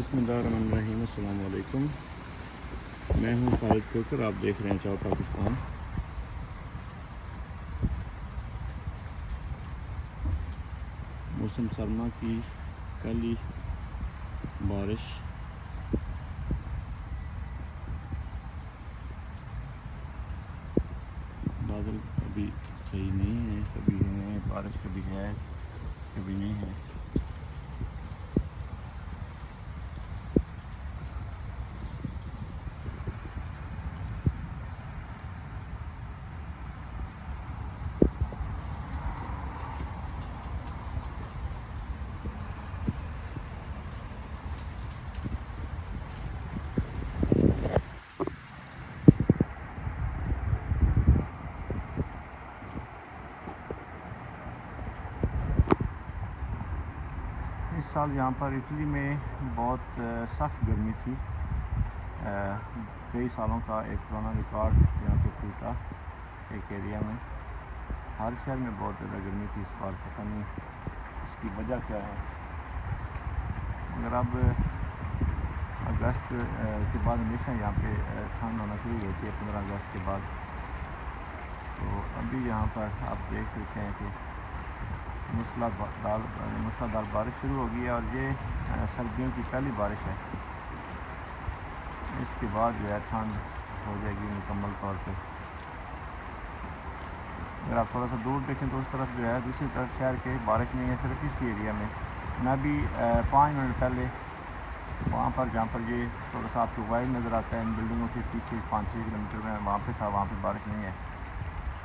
بسم اللہ الرحمن الرحیم۔ السلام علیکم، میں ہوں خالد کوکر، آپ دیکھ رہے ہیں چاؤ پاکستان۔ موسم سرما کی کالی بارش، بادل ابھی صحیح نہیں ہے، کبھی ہے بارش، کبھی ہے کبھی نہیں ہے۔ اس سال یہاں پر اٹلی میں بہت سخت گرمی تھی۔ کئی سالوں کا ایک پرانا ریکارڈ یہاں پہ ٹوٹا ایک ایریا میں۔ ہر شہر میں بہت زیادہ گرمی تھی اس بار، پتہ نہیں اس کی وجہ کیا ہے، مگر اب اگست کے بعد ہمیشہ یہاں پہ ٹھنڈ ہونا شروع ہوتی ہے 15 اگست کے بعد۔ تو ابھی یہاں پر آپ دیکھ سکتے ہیں کہ موسلادھار بارش شروع ہو گئی ہے، اور یہ سردیوں کی پہلی بارش ہے۔ اس کے بعد جو ہے ٹھنڈ ہو جائے گی مکمل طور پہ۔ اگر آپ تھوڑا سا دور دیکھیں تو اس طرف جو ہے دوسری طرف شہر کے بارش نہیں ہے، صرف اسی ایریا میں۔ میں بھی 5 منٹ پہلے وہاں پر جہاں پر یہ تھوڑا سا آپ کو وائڈ نظر آتا ہے ان بلڈنگوں کے پیچھے 5-6 کلومیٹر میں، وہاں پہ تھا، وہاں پہ بارش نہیں ہے،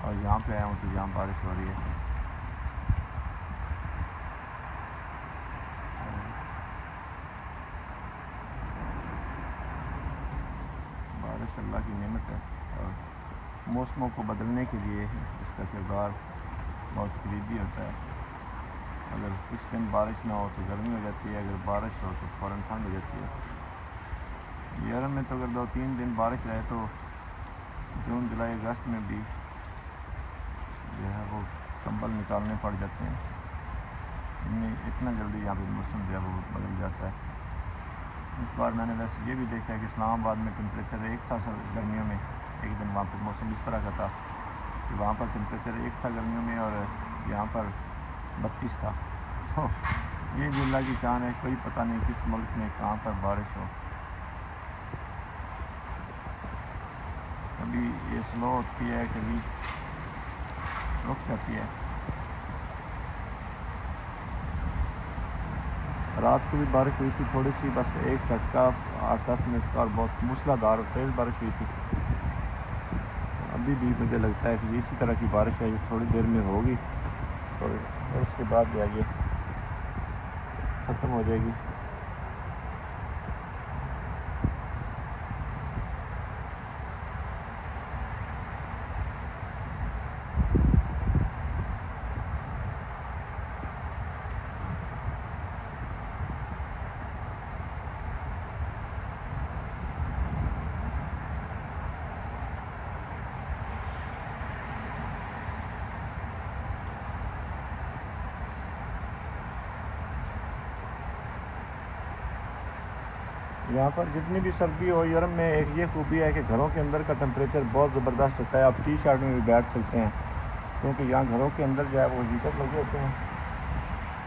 اور یہاں پہ آیا ہوں تو یہاں بارش ہو رہی ہے۔ بارش اللہ کی نعمت ہے، اور موسموں کو بدلنے کے لیے اس کا کردار بہت کلیدی ہوتا ہے۔ اگر کچھ دن بارش نہ ہو تو گرمی ہو جاتی ہے، اگر بارش ہو تو فوراً ٹھنڈ ہو جاتی ہے۔ یورپ میں تو اگر 2-3 دن بارش رہے تو جون جولائی اگست میں بھی جو ہے وہ کمبل نکالنے پڑ جاتے ہیں، اتنا جلدی یہاں پہ موسم جو ہے وہ بدل جاتا ہے۔ اس بار میں نے ویسے یہ بھی دیکھا ہے کہ اسلام آباد میں ٹمپریچر ایک تھا گرمیوں میں، ایک دن وہاں پہ موسم اس طرح کا تھا کہ وہاں پر ٹمپریچر ایک تھا گرمیوں میں، اور یہاں پر 32 تھا۔ تو یہ بھی اللہ کی شان ہے، کوئی پتہ نہیں کس ملک میں کہاں پر بارش ہو۔ کبھی یہ سلو ہوتی ہے، کبھی رک جاتی ہے۔ رات کو بھی بارش ہوئی تھی تھوڑی سی، بس ایک جھٹکا 8-10 منٹ کا، اور بہت موسلادھار اور تیز بارش ہوئی تھی۔ ابھی بھی مجھے لگتا ہے کہ اسی طرح کی بارش ہے، یہ تھوڑی دیر میں ہوگی، اور اس کے بعد جو ہے یہ ختم ہو جائے گی۔ یہاں پر جتنی بھی سردی ہو یورپ میں ایک یہ خوبی ہے کہ گھروں کے اندر کا ٹمپریچر بہت زبردست ہوتا ہے، آپ ٹی شرٹ میں بھی بیٹھ سکتے ہیں، کیونکہ یہاں گھروں کے اندر جو ہے وہ ہیٹر لگے ہوتے ہیں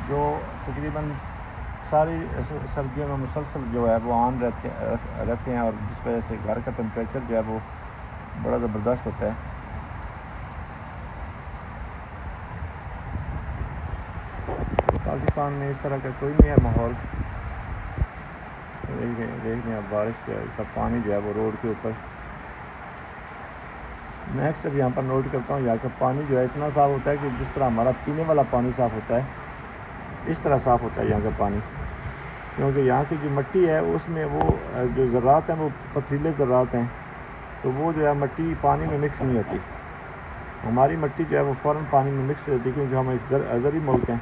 جو تقریباً ساری سردیوں میں مسلسل جو ہے وہ آن رہتے ہیں، اور جس وجہ سے گھر کا ٹمپریچر جو ہے وہ بڑا زبردست ہوتا ہے۔ پاکستان میں اس طرح کا کوئی نہیں ہے ماحول۔ دیکھ رہے ہیں بارش کا پانی جو ہے وہ روڈ کے اوپر، میں اکثر یہاں پر نوٹ کرتا ہوں یہاں کا پانی جو ہے اتنا صاف ہوتا ہے کہ جس طرح ہمارا پینے والا پانی صاف ہوتا ہے اس طرح صاف ہوتا ہے یہاں کا پانی، کیونکہ یہاں کی جو مٹی ہے اس میں وہ جو ذرات ہیں وہ پتھریلے ذرات ہیں، تو وہ جو ہے مٹی پانی میں مکس نہیں ہوتی۔ ہماری مٹی جو ہے وہ فوراً پانی میں مکس ہو جاتی ہے، کیونکہ ہم ایک زرعی ملک ہیں،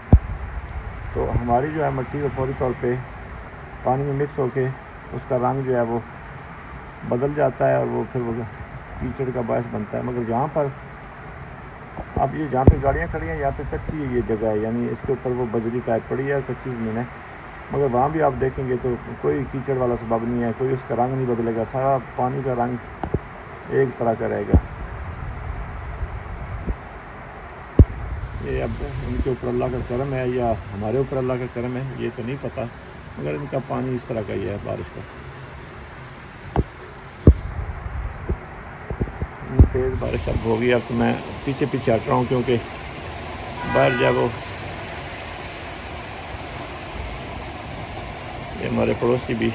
تو ہماری جو ہے مٹی وہ فوری طور پہ پانی میں مکس ہو کے اس کا رنگ جو ہے وہ بدل جاتا ہے، اور وہ پھر وہ کیچڑ کا باعث بنتا ہے۔ مگر یہاں پر اب یہ جہاں پہ گاڑیاں کھڑی ہیں یہاں پہ کچی یہ جگہ ہے، یعنی اس کے اوپر وہ بجری ٹائپ پڑی ہے، کچی زمین ہے، مگر وہاں بھی آپ دیکھیں گے تو کوئی کیچڑ والا سبب نہیں ہے، کوئی اس کا رنگ نہیں بدلے گا، سارا پانی کا رنگ ایک طرح کا رہے گا۔ یہ اب ان کے اوپر اللہ کا کرم ہے یا ہمارے اوپر اللہ کا کرم ہے یہ تو نہیں پتہ، مگر ان کا پانی اس طرح کا ہی ہے بارش کا۔ تیز بارش اب ہوگی، اب تو میں پیچھے پیچھے ہٹ رہا ہوں کیونکہ باہر جب وہ یہ ہمارے پڑوسی بھی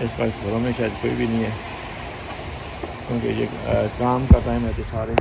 اس وقت گھروں میں شاید کوئی بھی نہیں ہے کیونکہ یہ کام کا ٹائم ہے تو سارے